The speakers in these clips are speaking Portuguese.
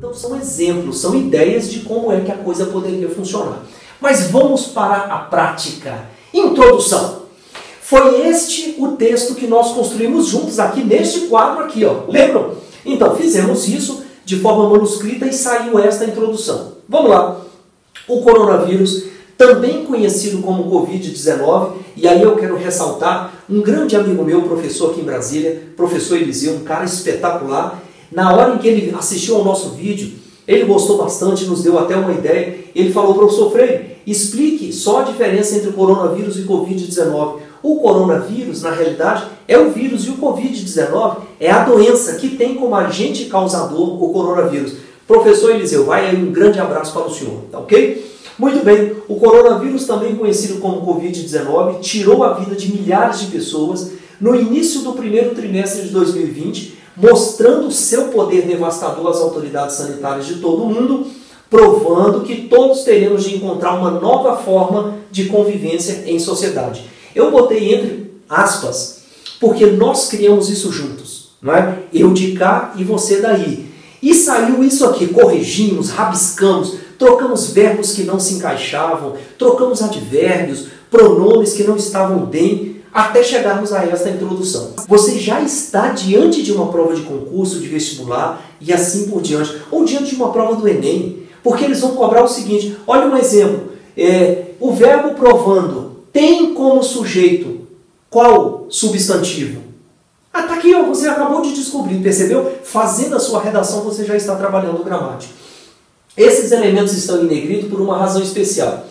Então são exemplos, são ideias de como é que a coisa poderia funcionar. Mas vamos para a prática. Introdução. Foi este o texto que nós construímos juntos aqui neste quadro aqui, ó. Lembram? Então fizemos isso de forma manuscrita e saiu esta introdução. Vamos lá. O coronavírus, também conhecido como Covid-19, e aí eu quero ressaltar um grande amigo meu, professor aqui em Brasília, professor Eliseu, um cara espetacular. Na hora em que ele assistiu ao nosso vídeo, ele gostou bastante, nos deu até uma ideia. Ele falou: professor Freire, explique só a diferença entre o coronavírus e Covid-19. O coronavírus, na realidade, é o vírus, e o Covid-19 é a doença que tem como agente causador o coronavírus. Professor Eliseu, vai aí um grande abraço para o senhor, tá ok? Muito bem, o coronavírus, também conhecido como Covid-19, tirou a vida de milhares de pessoas no início do primeiro trimestre de 2020, mostrando seu poder devastador às autoridades sanitárias de todo o mundo, provando que todos teremos de encontrar uma nova forma de convivência em sociedade. Eu botei entre aspas, porque nós criamos isso juntos, não é? Eu de cá e você daí. E saiu isso aqui, corrigimos, rabiscamos, trocamos verbos que não se encaixavam, trocamos advérbios, pronomes que não estavam bem, até chegarmos a esta introdução. Você já está diante de uma prova de concurso, de vestibular e assim por diante, ou diante de uma prova do Enem, porque eles vão cobrar o seguinte, olha um exemplo, o verbo provando tem como sujeito qual substantivo? Ah, tá aqui, ó, você acabou de descobrir, percebeu? Fazendo a sua redação você já está trabalhando gramática. Esses elementos estão em negrito por uma razão especial.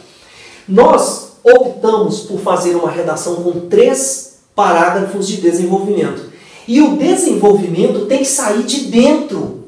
Nós optamos por fazer uma redação com 3 parágrafos de desenvolvimento. E o desenvolvimento tem que sair de dentro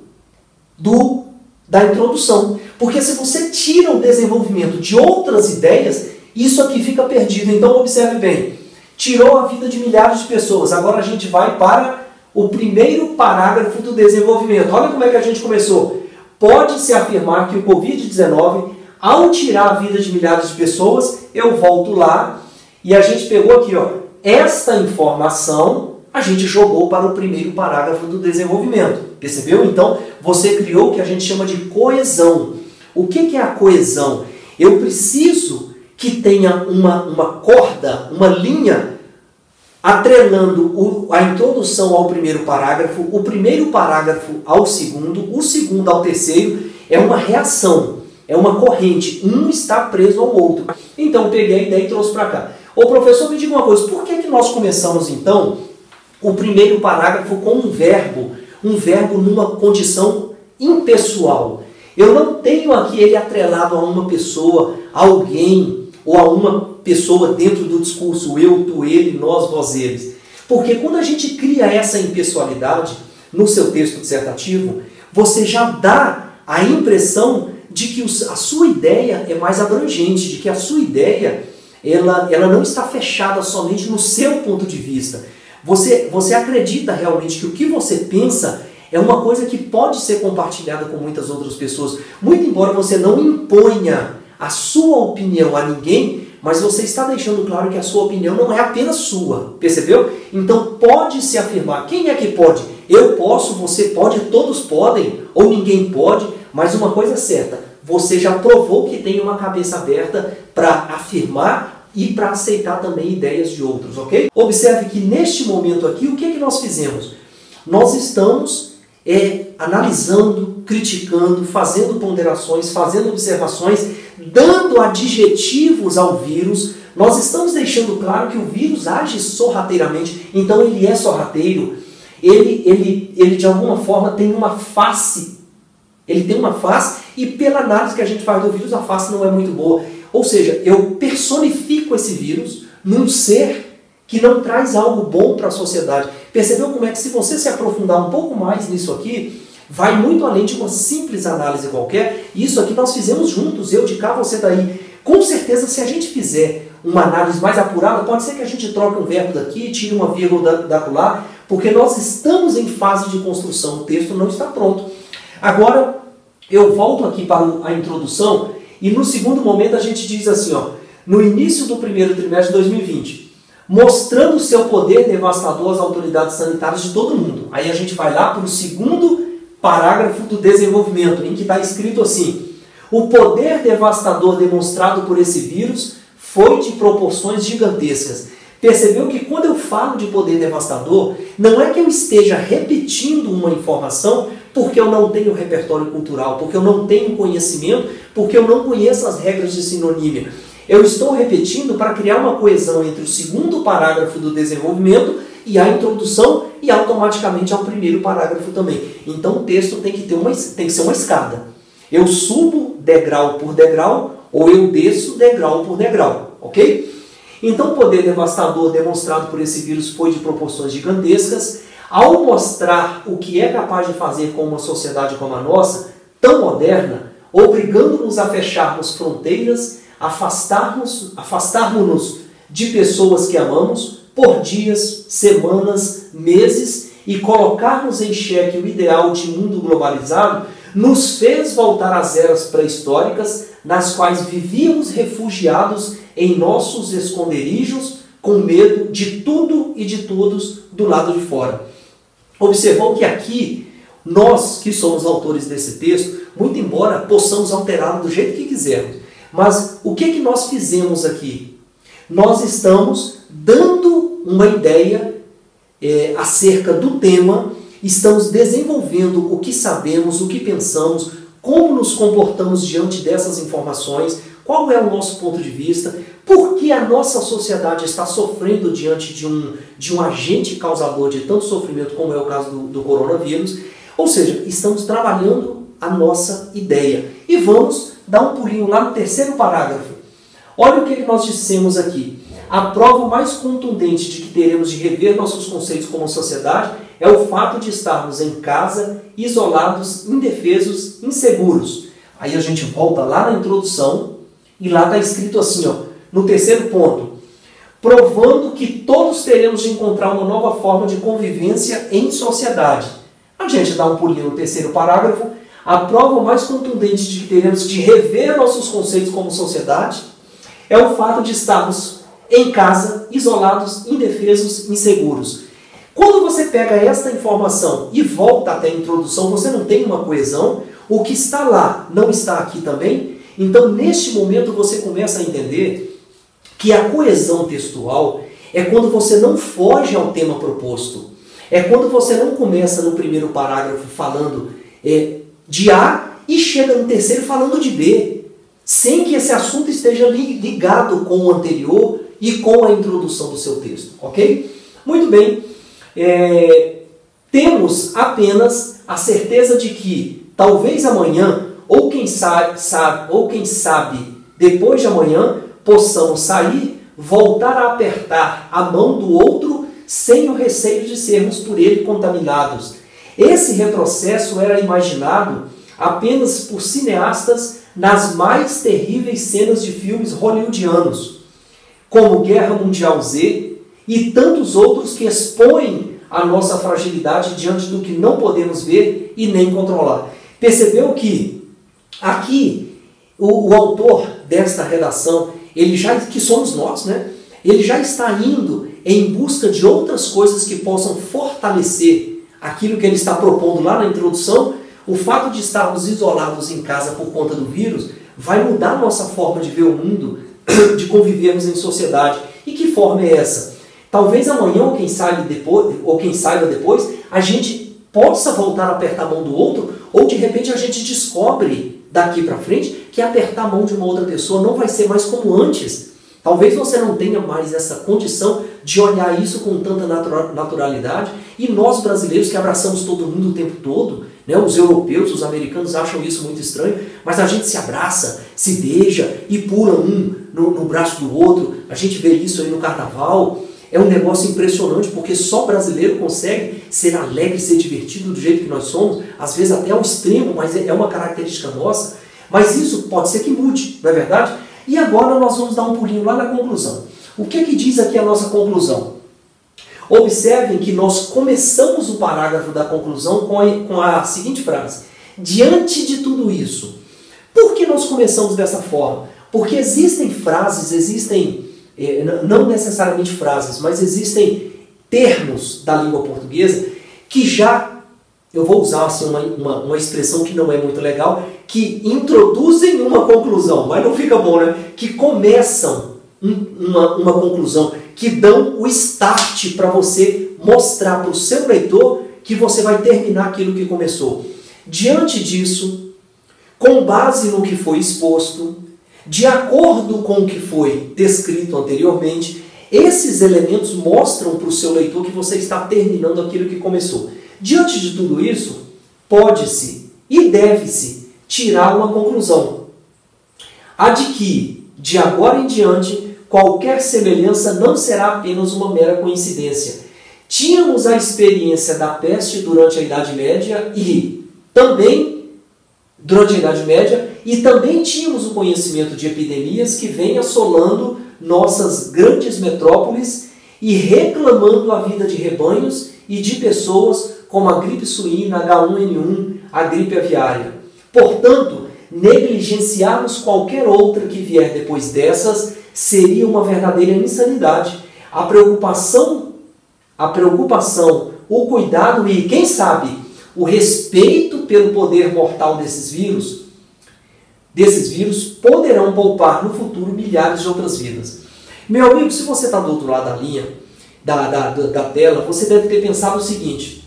da introdução. Porque se você tira o desenvolvimento de outras ideias, isso aqui fica perdido. Então observe bem. Tirou a vida de milhares de pessoas. Agora a gente vai para o primeiro parágrafo do desenvolvimento. Olha como é que a gente começou. Pode-se afirmar que o Covid-19, ao tirar a vida de milhares de pessoas, eu volto lá e a gente pegou aqui, ó, esta informação a gente jogou para o primeiro parágrafo do desenvolvimento. Percebeu? Então, você criou o que a gente chama de coesão. O que é a coesão? Eu preciso que tenha uma corda, uma linha, atrelando a introdução ao primeiro parágrafo, o primeiro parágrafo ao segundo, o segundo ao terceiro. É uma reação, é uma corrente, um está preso ao outro. Então eu peguei a ideia e trouxe para cá. Ô professor, me diga uma coisa, por que nós começamos então o primeiro parágrafo com um verbo numa condição impessoal? Eu não tenho aqui ele atrelado a uma pessoa, a alguém, ou a uma pessoa dentro do discurso, eu, tu, ele, nós, vós, eles. Porque quando a gente cria essa impessoalidade no seu texto dissertativo, você já dá a impressão de que a sua ideia é mais abrangente, de que a sua ideia ela não está fechada somente no seu ponto de vista. Você acredita realmente que o que você pensa é uma coisa que pode ser compartilhada com muitas outras pessoas. Muito embora você não imponha a sua opinião a ninguém, mas você está deixando claro que a sua opinião não é apenas sua, percebeu? Então pode-se afirmar, quem é que pode? Eu posso, você pode, todos podem, ou ninguém pode, mas uma coisa é certa, você já provou que tem uma cabeça aberta para afirmar e para aceitar também ideias de outros, ok? Observe que neste momento aqui, o que é que nós fizemos? Nós estamos analisando, criticando, fazendo ponderações, fazendo observações, dando adjetivos ao vírus. Nós estamos deixando claro que o vírus age sorrateiramente, então ele é sorrateiro, ele de alguma forma tem uma face, ele tem uma face e pela análise que a gente faz do vírus, a face não é muito boa. Ou seja, eu personifico esse vírus num ser que não traz algo bom para a sociedade. Percebeu como é que se você se aprofundar um pouco mais nisso aqui, vai muito além de uma simples análise qualquer. Isso aqui nós fizemos juntos, eu de cá, você daí. Com certeza, se a gente fizer uma análise mais apurada, pode ser que a gente troque um verbo daqui, tire uma vírgula da lá, porque nós estamos em fase de construção, o texto não está pronto. Agora, eu volto aqui para a introdução e no segundo momento a gente diz assim, ó, no início do primeiro trimestre de 2020, mostrando seu poder devastador às autoridades sanitárias de todo mundo. Aí a gente vai lá para o segundo parágrafo do desenvolvimento, em que está escrito assim: o poder devastador demonstrado por esse vírus foi de proporções gigantescas. Percebeu que quando eu falo de poder devastador, não é que eu esteja repetindo uma informação porque eu não tenho repertório cultural, porque eu não tenho conhecimento, porque eu não conheço as regras de sinonímia. Eu estou repetindo para criar uma coesão entre o segundo parágrafo do desenvolvimento e a introdução e automaticamente ao primeiro parágrafo também. Então o texto tem que ser uma escada. Eu subo degrau por degrau ou eu desço degrau por degrau, ok? Então o poder devastador demonstrado por esse vírus foi de proporções gigantescas. Ao mostrar o que é capaz de fazer com uma sociedade como a nossa, tão moderna, obrigando-nos a fecharmos fronteiras, afastarmos-nos de pessoas que amamos por dias, semanas, meses e colocarmos em xeque o ideal de mundo globalizado, nos fez voltar às eras pré-históricas nas quais vivíamos refugiados em nossos esconderijos com medo de tudo e de todos do lado de fora. Observou que aqui, nós que somos autores desse texto, muito embora possamos alterá-lo do jeito que quisermos, mas o que nós fizemos aqui? Nós estamos dando uma ideia acerca do tema, estamos desenvolvendo o que sabemos, o que pensamos, como nos comportamos diante dessas informações, qual é o nosso ponto de vista, por que a nossa sociedade está sofrendo diante de um agente causador de tanto sofrimento como é o caso do coronavírus. Ou seja, estamos trabalhando a nossa ideia. E vamos dar um pulinho lá no terceiro parágrafo. Olha o que nós dissemos aqui. A prova mais contundente de que teremos de rever nossos conceitos como sociedade é o fato de estarmos em casa, isolados, indefesos, inseguros. Aí a gente volta lá na introdução e lá está escrito assim, ó, no terceiro ponto, provando que todos teremos de encontrar uma nova forma de convivência em sociedade. A gente dá um pulinho no terceiro parágrafo. A prova mais contundente de que teremos de rever nossos conceitos como sociedade é o fato de estarmos em casa, isolados, indefesos, inseguros. Quando você pega esta informação e volta até a introdução, você não tem uma coesão. O que está lá não está aqui também. Então, neste momento, você começa a entender que a coesão textual é quando você não foge ao tema proposto. É quando você não começa no primeiro parágrafo falando de A e chega no terceiro falando de B, sem que esse assunto esteja ligado com o anterior e com a introdução do seu texto, ok? Muito bem, temos apenas a certeza de que talvez amanhã, ou quem sabe depois de amanhã, possamos sair, voltar a apertar a mão do outro sem o receio de sermos por ele contaminados. Esse retrocesso era imaginado apenas por cineastas nas mais terríveis cenas de filmes hollywoodianos, como Guerra Mundial Z e tantos outros que expõem a nossa fragilidade diante do que não podemos ver e nem controlar. Percebeu que aqui o autor desta redação, que somos nós, né? Ele já está indo em busca de outras coisas que possam fortalecer aquilo que ele está propondo lá na introdução. O fato de estarmos isolados em casa por conta do vírus vai mudar a nossa forma de ver o mundo, de convivermos em sociedade. E que forma é essa? Talvez amanhã, ou quem saiba depois, a gente possa voltar a apertar a mão do outro, ou de repente a gente descobre daqui para frente que apertar a mão de uma outra pessoa não vai ser mais como antes. Talvez você não tenha mais essa condição de olhar isso com tanta naturalidade. E nós brasileiros que abraçamos todo mundo o tempo todo, né? Os europeus, os americanos acham isso muito estranho, mas a gente se abraça, se beija e pula um no braço do outro. A gente vê isso aí no carnaval. É um negócio impressionante, porque só brasileiro consegue ser alegre, ser divertido do jeito que nós somos, às vezes até ao extremo, mas é uma característica nossa. Mas isso pode ser que mude, não é verdade? E agora nós vamos dar um pulinho lá na conclusão. O que diz aqui a nossa conclusão? Observem que nós começamos o parágrafo da conclusão com a seguinte frase. Diante de tudo isso, por que nós começamos dessa forma? Porque existem frases, não necessariamente frases, mas existem termos da língua portuguesa que já eu vou usar assim, uma expressão que não é muito legal, que introduzem uma conclusão, mas não fica bom, né? Que começam uma conclusão, que dão o start para você mostrar para o seu leitor que você vai terminar aquilo que começou. Diante disso, com base no que foi exposto, de acordo com o que foi descrito anteriormente, esses elementos mostram para o seu leitor que você está terminando aquilo que começou. Diante de tudo isso, pode-se e deve-se tirar uma conclusão. A de que, de agora em diante, qualquer semelhança não será apenas uma mera coincidência. Tínhamos a experiência da peste durante a Idade Média e também tínhamos o conhecimento de epidemias que vêm assolando nossas grandes metrópoles e reclamando a vida de rebanhos e de pessoas, como a gripe suína, H1N1, a gripe aviária. Portanto, negligenciarmos qualquer outra que vier depois dessas seria uma verdadeira insanidade. A preocupação, o cuidado e, quem sabe, o respeito pelo poder mortal desses vírus poderão poupar no futuro milhares de outras vidas. Meu amigo, se você está do outro lado da linha, da tela, você deve ter pensado o seguinte: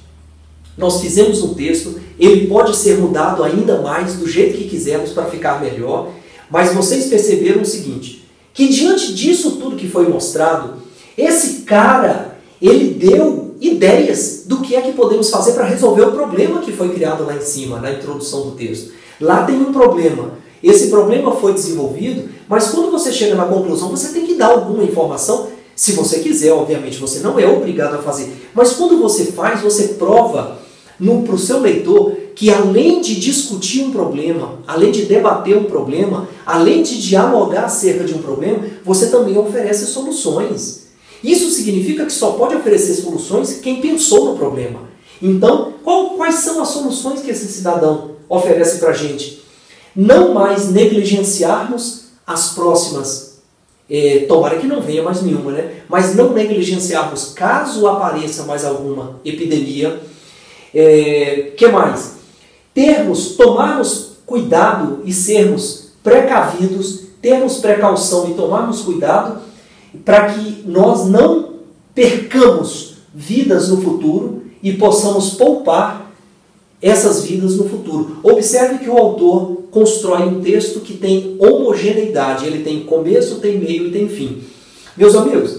nós fizemos um texto, ele pode ser mudado ainda mais do jeito que quisermos para ficar melhor, mas vocês perceberam o seguinte, que diante disso tudo que foi mostrado, esse cara, ele deu ideias do que é que podemos fazer para resolver o problema que foi criado lá em cima, na introdução do texto. Lá tem um problema. Esse problema foi desenvolvido, mas quando você chega na conclusão, você tem que dar alguma informação, se você quiser, obviamente, você não é obrigado a fazer. Mas quando você faz, você prova para o seu leitor que além de discutir um problema, além de debater um problema, além de dialogar acerca de um problema, você também oferece soluções. Isso significa que só pode oferecer soluções quem pensou no problema. Então, quais são as soluções que esse cidadão oferece para a gente? Não mais negligenciarmos as próximas, tomara que não venha mais nenhuma, né? Mas não negligenciarmos caso apareça mais alguma epidemia. Que mais? Tomarmos cuidado e sermos precavidos, termos precaução e tomarmos cuidado para que nós não percamos vidas no futuro e possamos poupar essas vidas no futuro. Observe que o autor constrói um texto que tem homogeneidade, ele tem começo, tem meio e tem fim. Meus amigos,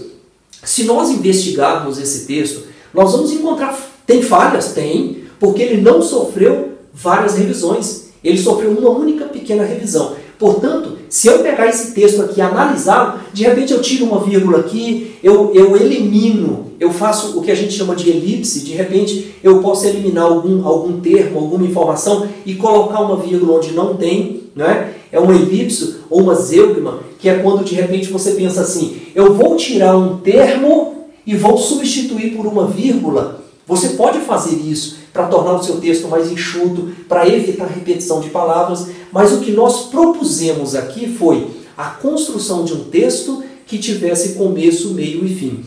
se nós investigarmos esse texto, nós vamos encontrar, tem falhas? Tem, porque ele não sofreu várias revisões, ele sofreu uma única pequena revisão. Portanto, se eu pegar esse texto aqui e analisá-lo, de repente eu tiro uma vírgula aqui, eu elimino, eu faço o que a gente chama de elipse, de repente eu posso eliminar algum termo, alguma informação e colocar uma vírgula onde não tem, né? É uma elipse ou uma zeugma, que é quando de repente você pensa assim, eu vou tirar um termo e vou substituir por uma vírgula. Você pode fazer isso para tornar o seu texto mais enxuto, para evitar repetição de palavras, mas o que nós propusemos aqui foi a construção de um texto que tivesse começo, meio e fim.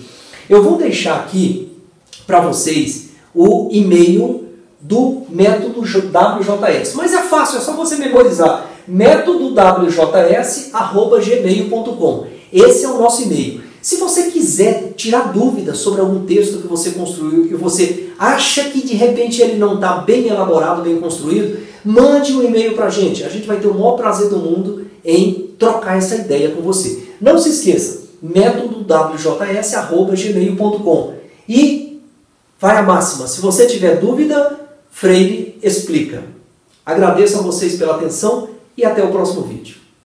Eu vou deixar aqui para vocês o e-mail do método WJS, mas é fácil, é só você memorizar, métodowjs@gmail.com. Esse é o nosso e-mail. Se você quiser tirar dúvidas sobre algum texto que você construiu e você acha que de repente ele não está bem elaborado, bem construído, mande um e-mail para a gente. A gente vai ter o maior prazer do mundo em trocar essa ideia com você. Não se esqueça, métodowjs@gmail.com. E vai a máxima, se você tiver dúvida, Freire explica. Agradeço a vocês pela atenção e até o próximo vídeo.